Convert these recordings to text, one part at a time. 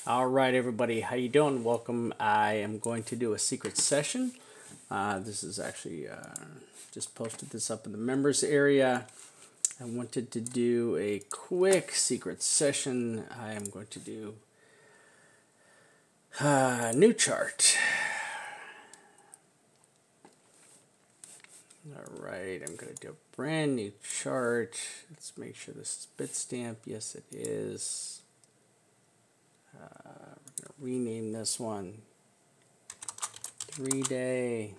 All right, everybody, how you doing? Welcome. I am going to do a secret session. This is actually just posted this up in the members area. I wanted to do a quick secret session. I am going to do a new chart. All right, I'm going to do a brand new chart. Let's make sure this is Bitstamp. Yes, it is. We're going to rename this one 3-day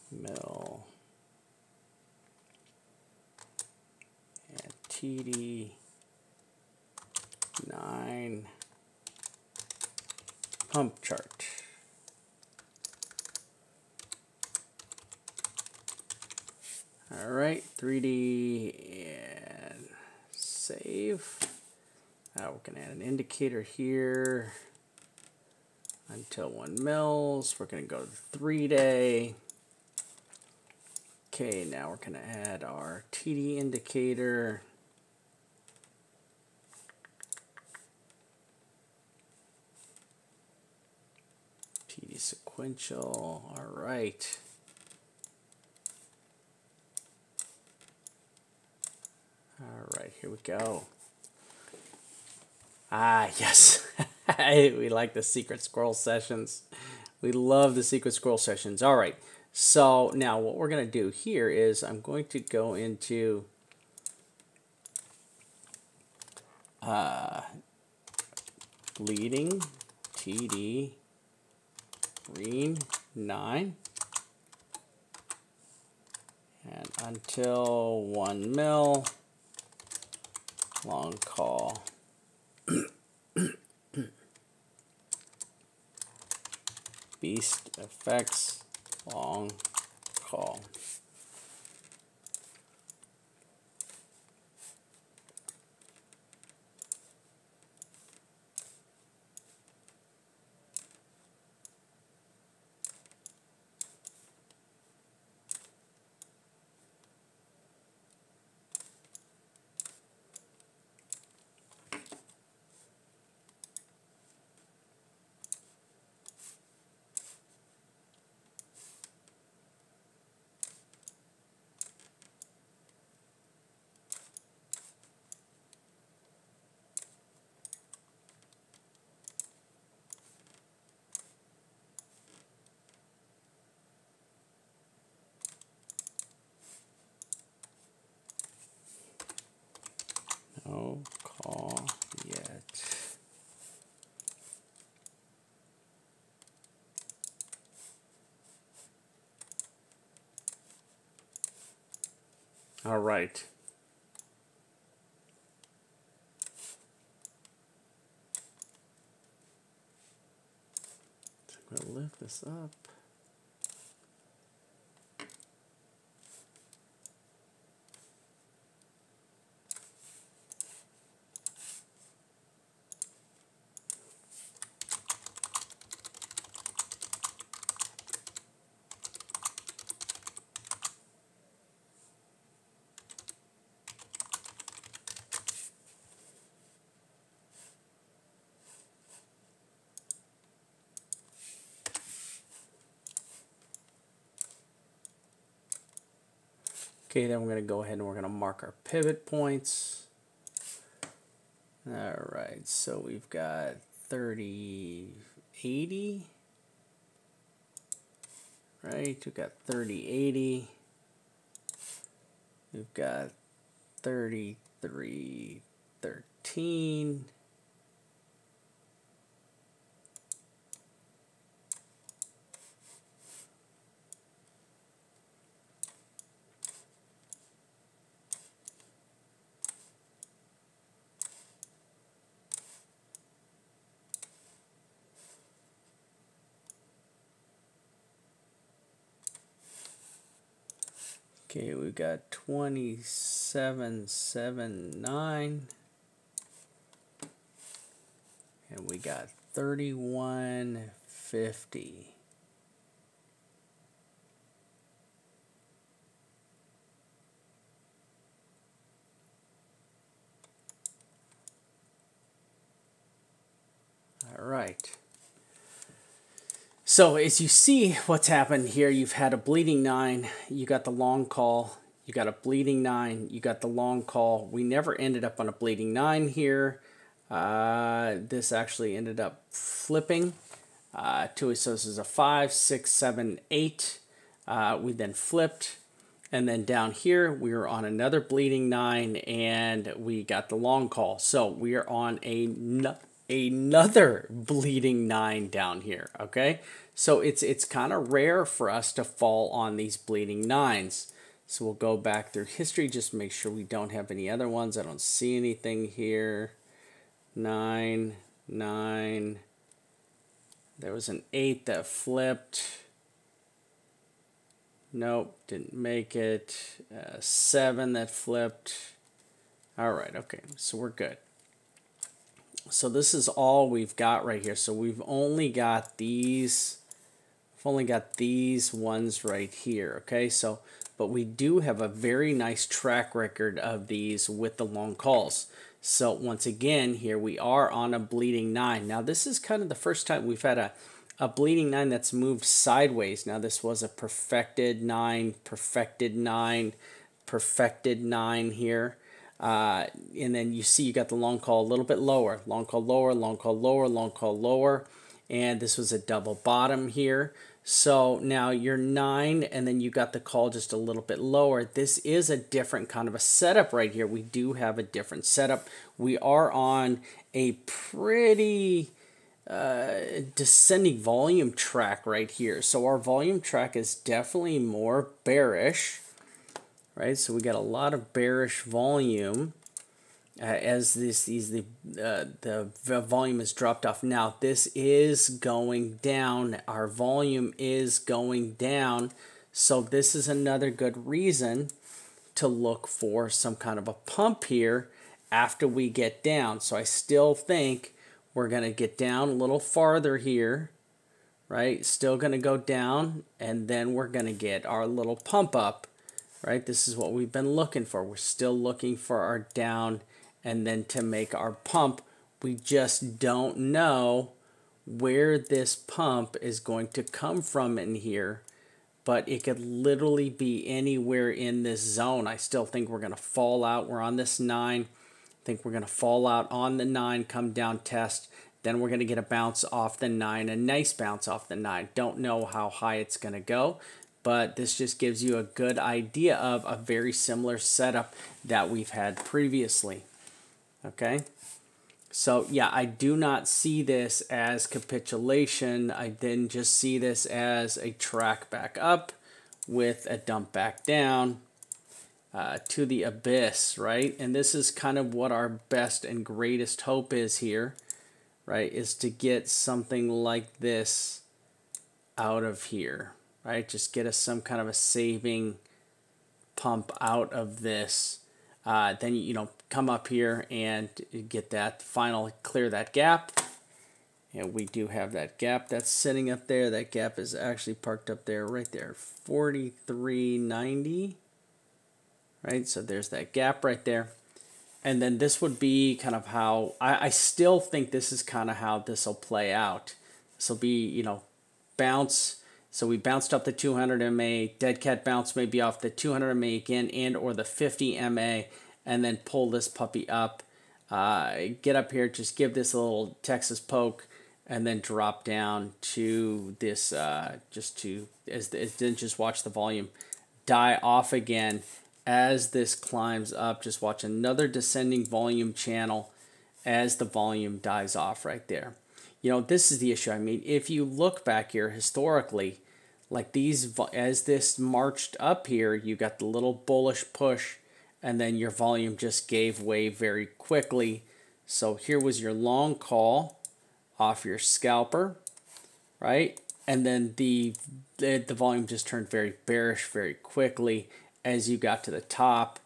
mill and TD9 pump chart. All right, 3D and save. We're going to add an indicator here until 1 mils. We're going to go to the 3-day. Okay, now we're going to add our TD indicator. TD sequential. All right. All right, here we go. Ah, yes. We like the secret squirrel sessions. We love the secret squirrel sessions. All right. So now what we're going to do here is I'm going to go into leading TD green 9 and until 1 mil long call. Beast effects long call. No call yet. All right. So I'm going to lift this up. Okay, then we're going to go ahead and we're going to mark our pivot points. All right, so we've got 30, 80. Right, we've got 30, 80. We've got 33, 13. Okay, we've got 2779 and we got 3150. right. So as you see what's happened here, you've had a bleeding 9, you got the long call, you got a bleeding 9, you got the long call. We never ended up on a bleeding 9 here. This actually ended up flipping. So this is a 5, 6, 7, 8. We then flipped. And then down here, we were on another bleeding 9, and we got the long call. So we are on another bleeding 9 down here, okay? So it's kind of rare for us to fall on these bleeding 9s. So we'll go back through history, just make sure we don't have any other ones. I don't see anything here. 9, 9. There was an 8 that flipped. Nope, didn't make it. 7 that flipped. All right, okay, so we're good. So this is all we've got right here. So we've only got these. We've only got these ones right here. Okay, so but we do have a very nice track record of these with the long calls. So once again, here we are on a bleeding 9. Now this is kind of the first time we've had a bleeding 9 that's moved sideways. Now this was a perfected 9, perfected 9, perfected 9 here. And then you see you got the long call a little bit lower. Long call lower, long call lower, long call lower. And this was a double bottom here. So now you're 9, and then you got the call just a little bit lower. This is a different kind of a setup right here. We do have a different setup. We are on a pretty descending volume track right here. So our volume track is definitely more bearish, right? So we got a lot of bearish volume as the volume is dropped off. Now this is going down. Our volume is going down. So this is another good reason to look for some kind of a pump here after we get down. So I still think we're going to get down a little farther here, right? Still going to go down, and then we're going to get our little pump up, right? This is what we've been looking for. We're still looking for our down and then to make our pump. We just don't know where this pump is going to come from in here, but it could literally be anywhere in this zone. I still think we're going to fall out. We're on this 9. I think we're going to fall out on the 9, come down, test. Then we're going to get a bounce off the 9, a nice bounce off the 9. Don't know how high it's going to go, but this just gives you a good idea of a very similar setup that we've had previously. Okay, so yeah, I do not see this as capitulation. I then just see this as a track back up with a dump back down. To the abyss, right? And this is kind of what our best and greatest hope is here, right? Is to get something like this out of here, right? Just get us some kind of a saving pump out of this. Then, you know, come up here and get that final, clear that gap. And we do have that gap that's sitting up there. That gap is actually parked up there, right there, 43.90. Right, so there's that gap right there. And then this would be kind of how, I still think this is kind of how this will play out. This will be, you know, bounce. So we bounced up the 200 MA, dead cat bounce maybe off the 200 MA again and or the 50 MA, and then pull this puppy up. Get up here, just give this a little Texas poke, and then drop down to this, then just watch the volume die off again. As this climbs up, just watch another descending volume channel as the volume dies off right there. You know, this is the issue. I mean, if you look back here historically, like these, as this marched up here, you got the little bullish push, and then your volume just gave way very quickly. So here was your long call off your scalper, right? And then the volume just turned very bearish very quickly as you got to the top.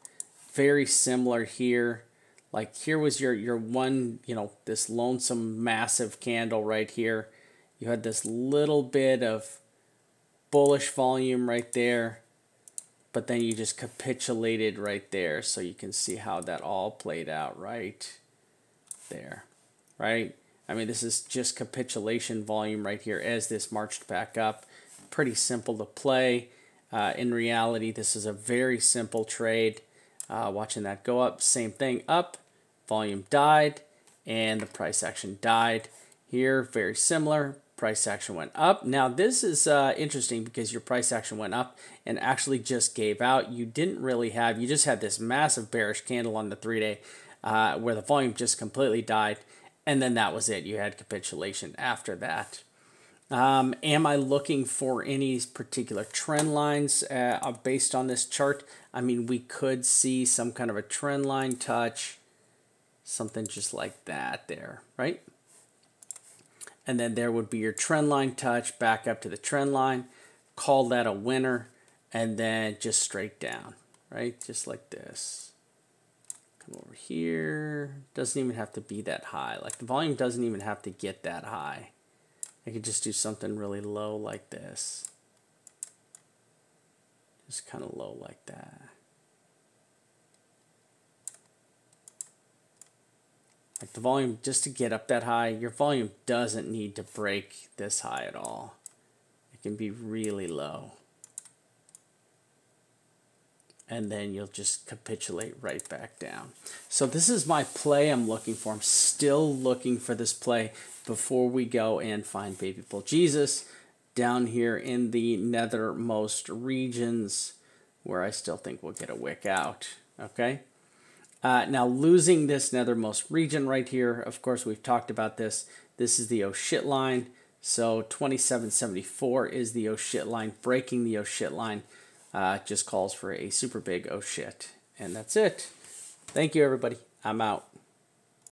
Very similar here. Like here was your one, you know, this lonesome massive candle right here. You had this little bit of bullish volume right there, but then you just capitulated right there. So you can see how that all played out right there, right? I mean, this is just capitulation volume right here as this marched back up. Pretty simple to play. In reality, this is a very simple trade. Watching that go up, same thing, up, volume died, and the price action died. Here, very similar, price action went up. Now, this is interesting because your price action went up and actually just gave out. You didn't really have, you just had this massive bearish candle on the 3-day where the volume just completely died, and then that was it. You had capitulation after that. Am I looking for any particular trend lines based on this chart? I mean, we could see some kind of a trend line touch, something just like that there, right? And then there would be your trend line touch back up to the trend line, call that a winner, and then just straight down, right? Just like this. Come over here. Doesn't even have to be that high. Like the volume doesn't even have to get that high. I could just do something really low like this. Just kind of low like that. Like the volume, just to get up that high, your volume doesn't need to break this high at all. It can be really low. And then you'll just capitulate right back down. So this is my play I'm looking for. I'm still looking for this play before we go and find Baby Bull Jesus down here in the nethermost regions where I still think we'll get a wick out. Okay. Now losing this nethermost region right here, of course we've talked about this. This is the oh shit line. So 2774 is the oh shit line. Breaking the oh shit line just calls for a super big oh shit. And that's it. Thank you everybody. I'm out.